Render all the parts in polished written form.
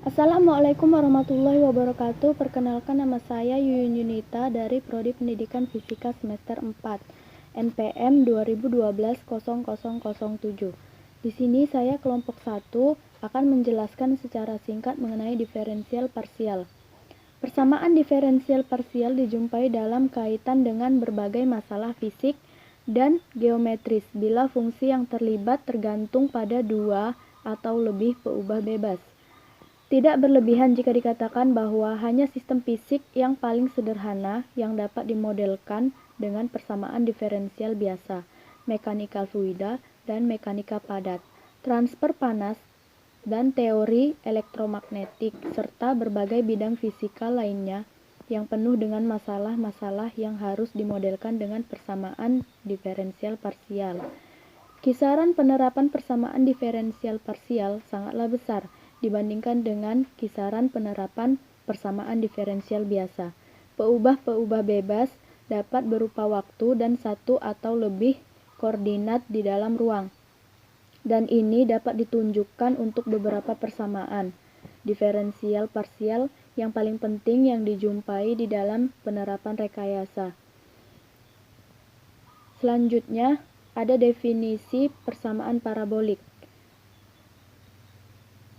Assalamualaikum warahmatullahi wabarakatuh. Perkenalkan, nama saya Yuyun Yunita dari Prodi Pendidikan Fisika semester 4, NPM 2012-0007. Di sini saya kelompok 1 akan menjelaskan secara singkat mengenai diferensial parsial. Persamaan diferensial parsial dijumpai dalam kaitan dengan berbagai masalah fisik dan geometris bila fungsi yang terlibat tergantung pada dua atau lebih peubah bebas. Tidak berlebihan jika dikatakan bahwa hanya sistem fisik yang paling sederhana yang dapat dimodelkan dengan persamaan diferensial biasa, mekanika fluida dan mekanika padat, transfer panas, dan teori elektromagnetik, serta berbagai bidang fisika lainnya yang penuh dengan masalah-masalah yang harus dimodelkan dengan persamaan diferensial parsial. Kisaran penerapan persamaan diferensial parsial sangatlah besar dibandingkan dengan kisaran penerapan persamaan diferensial biasa. Peubah-peubah bebas dapat berupa waktu dan satu atau lebih koordinat di dalam ruang. Dan ini dapat ditunjukkan untuk beberapa persamaan diferensial parsial yang paling penting yang dijumpai di dalam penerapan rekayasa. Selanjutnya, ada definisi persamaan parabolik.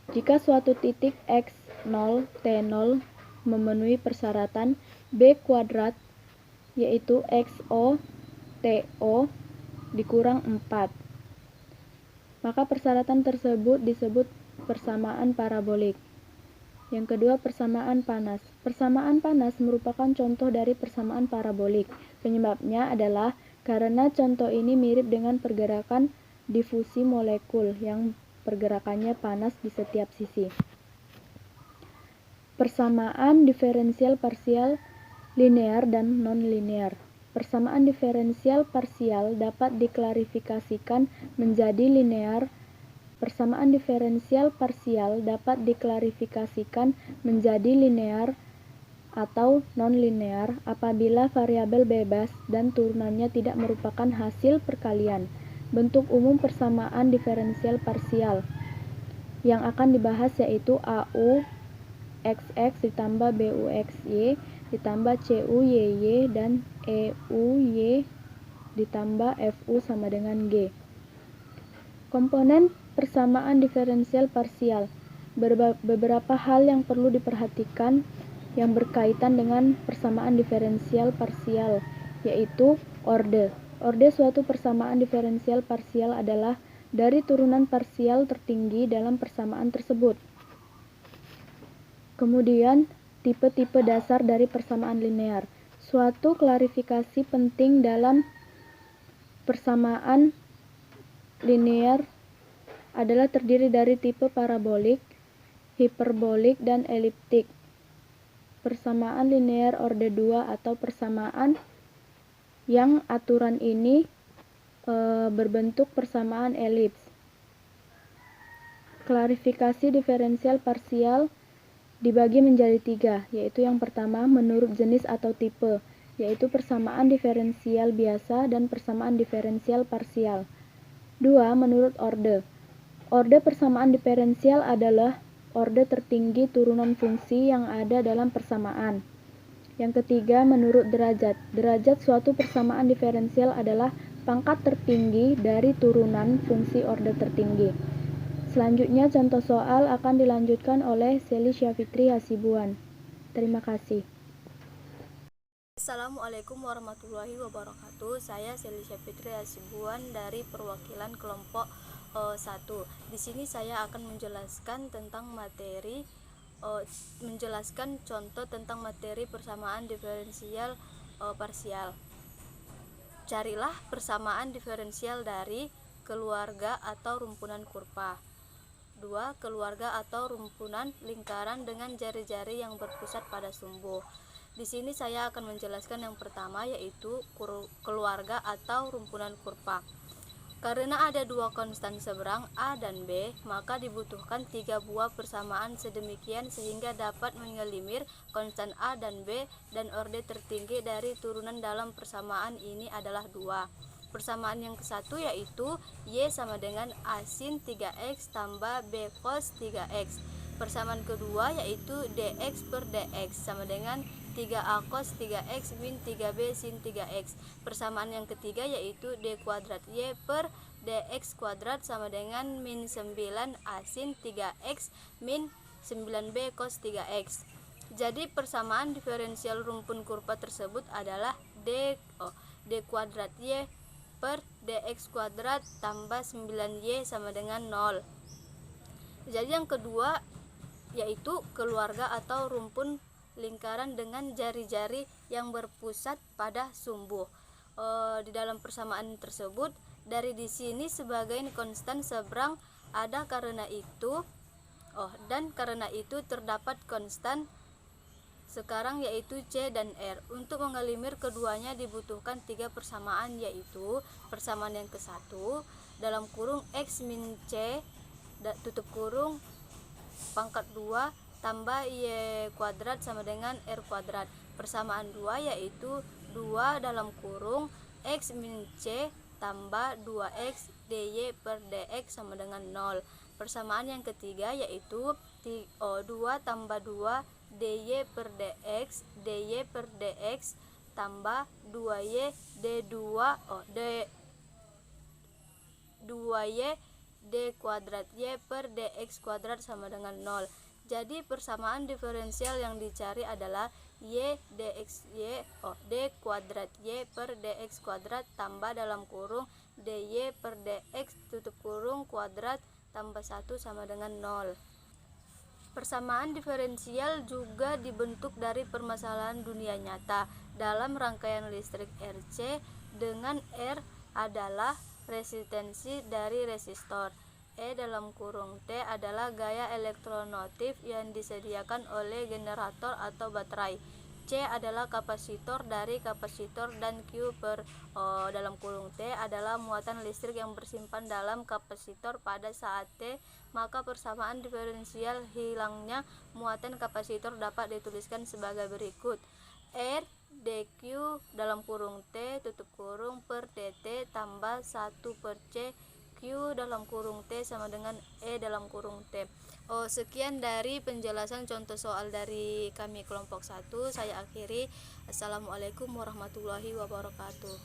Jika suatu titik x0, t0 memenuhi persyaratan b kuadrat, yaitu xo, to dikurang 4, maka persyaratan tersebut disebut persamaan parabolik. Yang kedua, persamaan panas. Persamaan panas merupakan contoh dari persamaan parabolik. Penyebabnya adalah karena contoh ini mirip dengan pergerakan difusi molekul yang pergerakannya panas di setiap sisi. Persamaan diferensial parsial linear dan non-linear. Persamaan diferensial parsial dapat diklarifikasikan menjadi linear. Persamaan diferensial parsial dapat diklarifikasikan menjadi linear atau non-linear apabila variabel bebas dan turunannya tidak merupakan hasil perkalian. Bentuk umum persamaan diferensial parsial yang akan dibahas yaitu AU XX ditambah BUXY ditambah CUYY dan EUY ditambah FU sama dengan G. Komponen persamaan diferensial parsial. Beberapa hal yang perlu diperhatikan yang berkaitan dengan persamaan diferensial parsial, yaitu orde. Orde suatu persamaan diferensial parsial adalah dari turunan parsial tertinggi dalam persamaan tersebut. Kemudian, tipe-tipe dasar dari persamaan linear. Suatu klarifikasi penting dalam persamaan linear adalah terdiri dari tipe parabolik, hiperbolik, dan eliptik. Persamaan linear orde 2 atau persamaan yang aturan ini berbentuk persamaan elips. Klarifikasi diferensial parsial dibagi menjadi 3, yaitu yang pertama menurut jenis atau tipe, yaitu persamaan diferensial biasa dan persamaan diferensial parsial. 2. Menurut orde. Orde persamaan diferensial adalah orde tertinggi turunan fungsi yang ada dalam persamaan. Yang ketiga, menurut derajat. Derajat suatu persamaan diferensial adalah pangkat tertinggi dari turunan fungsi orde tertinggi. Selanjutnya, contoh soal akan dilanjutkan oleh Seli Syafitri Hasibuan. Terima kasih. Assalamualaikum warahmatullahi wabarakatuh. Saya Seli Syafitri Hasibuan dari perwakilan kelompok 1. Di sini saya akan menjelaskan contoh tentang materi persamaan diferensial parsial. Carilah persamaan diferensial dari keluarga atau rumpunan kurva. 2. Keluarga atau rumpunan lingkaran dengan jari-jari yang berpusat pada sumbu. Di sini saya akan menjelaskan yang pertama, yaitu keluarga atau rumpunan kurva. Karena ada dua konstan seberang A dan B, maka dibutuhkan 3 buah persamaan sedemikian sehingga dapat menyelimir konstan A dan B, dan orde tertinggi dari turunan dalam persamaan ini adalah 2. Persamaan yang ke-1 yaitu Y sama dengan A sin 3X tambah B cos 3X. Persamaan kedua yaitu dx per dx sama dengan 3a cos 3x min 3b sin 3x. Persamaan yang ketiga yaitu d kuadrat y per dx kuadrat sama dengan min 9a sin 3x min 9b cos 3x. Jadi persamaan diferensial rumpun kurva tersebut adalah d kuadrat y per dx kuadrat tambah 9y sama dengan 0. Jadi yang kedua yaitu keluarga atau rumpun lingkaran dengan jari-jari yang berpusat pada sumbu. Di dalam persamaan tersebut dari di sini sebagai konstan seberang ada karena itu dan karena itu terdapat konstan sekarang yaitu C dan R. Untuk mengelimir keduanya dibutuhkan 3 persamaan, yaitu persamaan yang ke-1 dalam kurung X min C tutup kurung pangkat 2 tambah Y kuadrat sama dengan R kuadrat. Persamaan 2 yaitu 2 dalam kurung X min C tambah 2X dy per dx sama dengan 0. Persamaan yang ketiga yaitu 2 tambah 2 dy per dx tambah 2y d kuadrat y per dx kuadrat sama dengan 0. Jadi persamaan diferensial yang dicari adalah d kuadrat y per dx kuadrat tambah dalam kurung dy per dx tutup kurung kuadrat tambah 1 sama dengan 0. Persamaan diferensial juga dibentuk dari permasalahan dunia nyata. Dalam rangkaian listrik RC dengan R adalah resistensi dari resistor. E dalam kurung T adalah gaya elektromotif yang disediakan oleh generator atau baterai. C adalah kapasitor dari kapasitor dan Q per dalam kurung T adalah muatan listrik yang bersimpan dalam kapasitor pada saat T. Maka persamaan diferensial hilangnya muatan kapasitor dapat dituliskan sebagai berikut. R dq dalam kurung T tutup kurung per dt tambah 1 per C Q dalam kurung T sama dengan E dalam kurung T. Sekian dari penjelasan contoh soal dari kami kelompok 1. Saya akhiri. Assalamualaikum warahmatullahi wabarakatuh.